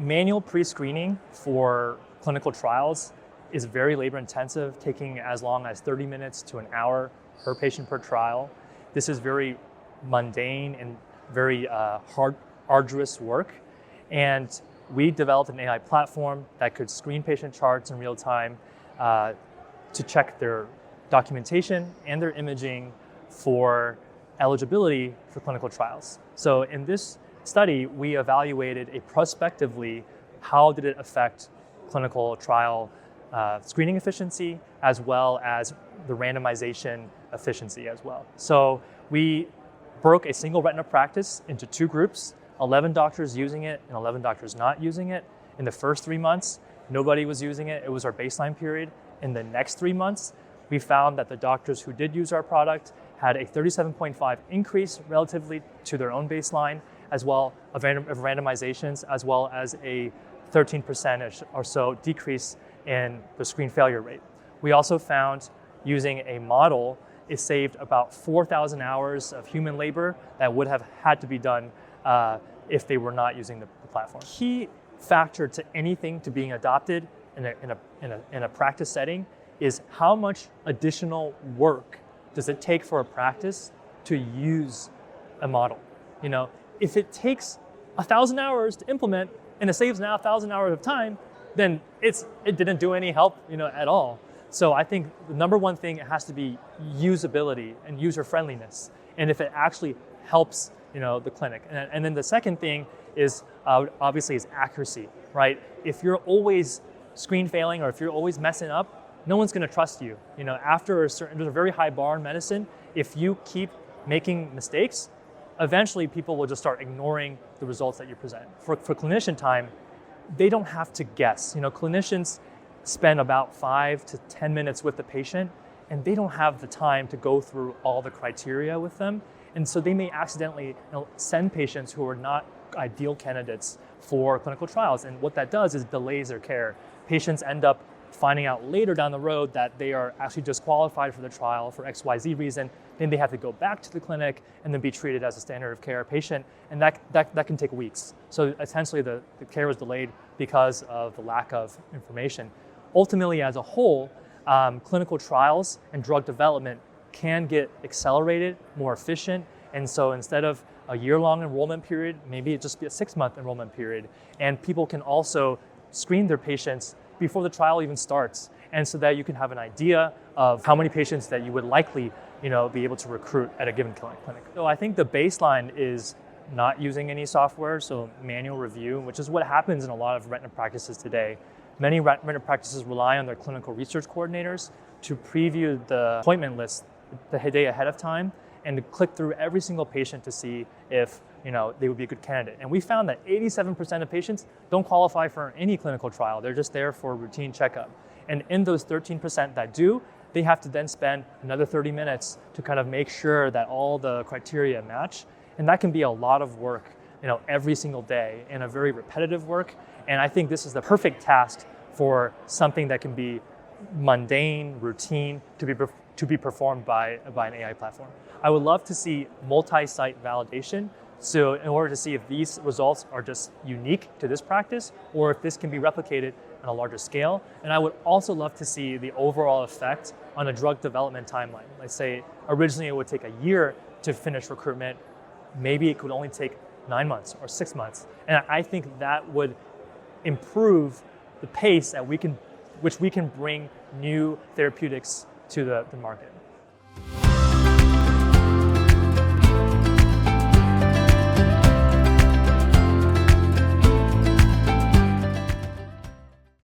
Manual pre-screening for clinical trials is very labor intensive, taking as long as 30 minutes to an hour per patient per trial. This is very mundane and very arduous work. And we developed an AI platform that could screen patient charts in real time to check their documentation and their imaging for eligibility for clinical trials. So in this study, we evaluated prospectively how did it affect clinical trial screening efficiency as well as the randomization efficiency as well. So we broke a single retina practice into two groups, 11 doctors using it and 11 doctors not using it. In the first 3 months, nobody was using it. It was our baseline period. In the next 3 months, we found that the doctors who did use our product had a 37.5 increase relatively to their own baseline, as well of randomizations, as well as a 13% or so decrease in the screen failure rate. We also found using a model, it saved about 4,000 hours of human labor that would have had to be done if they were not using the platform. Key factor to anything to being adopted in a practice setting is how much additional work does it take for a practice to use a model. You know, if it takes 1,000 hours to implement and it saves now 1,000 hours of time, then it didn't do any help, at all. So I think the number one thing, it has to be usability and user friendliness, and if it actually helps, the clinic. And then the second thing is obviously is accuracy, right? If you're always screen failing or if you're always messing up, no one's going to trust you. There's a very high bar in medicine. If you keep making mistakes, eventually people will just start ignoring the results that you present. For clinician time, they don't have to guess. Clinicians spend about 5 to 10 minutes with the patient, and they don't have the time to go through all the criteria with them. And so they may accidentally send patients who are not ideal candidates for clinical trials. And what that does is delays their care. Patients end up finding out later down the road that they are actually disqualified for the trial for XYZ reason. Then they have to go back to the clinic and then be treated as a standard of care patient. And that can take weeks. So essentially the care was delayed because of the lack of information. Ultimately, as a whole, clinical trials and drug development can get accelerated, more efficient. And so instead of a year-long enrollment period, maybe it just be a 6-month enrollment period. And people can also screen their patients before the trial even starts. And so that you can have an idea of how many patients that you would likely, be able to recruit at a given clinic. So I think the baseline is not using any software, so manual review, which is what happens in a lot of retina practices today. Many retina practices rely on their clinical research coordinators to preview the appointment list the day ahead of time and to click through every single patient to see if they would be a good candidate. And we found that 87% of patients don't qualify for any clinical trial. They're just there for a routine checkup. And in those 13% that do, they have to then spend another 30 minutes to kind of make sure that all the criteria match. And that can be a lot of work, every single day, and a very repetitive work. And I think this is the perfect task for something that can be mundane, routine, to be performed by an AI platform. I would love to see multi-site validation. So in order to see if these results are just unique to this practice or if this can be replicated on a larger scale. And I would also love to see the overall effect on a drug development timeline. Let's say originally it would take a year to finish recruitment. Maybe it could only take 9 months or 6 months. And I think that would improve the pace at which we can bring new therapeutics to the market.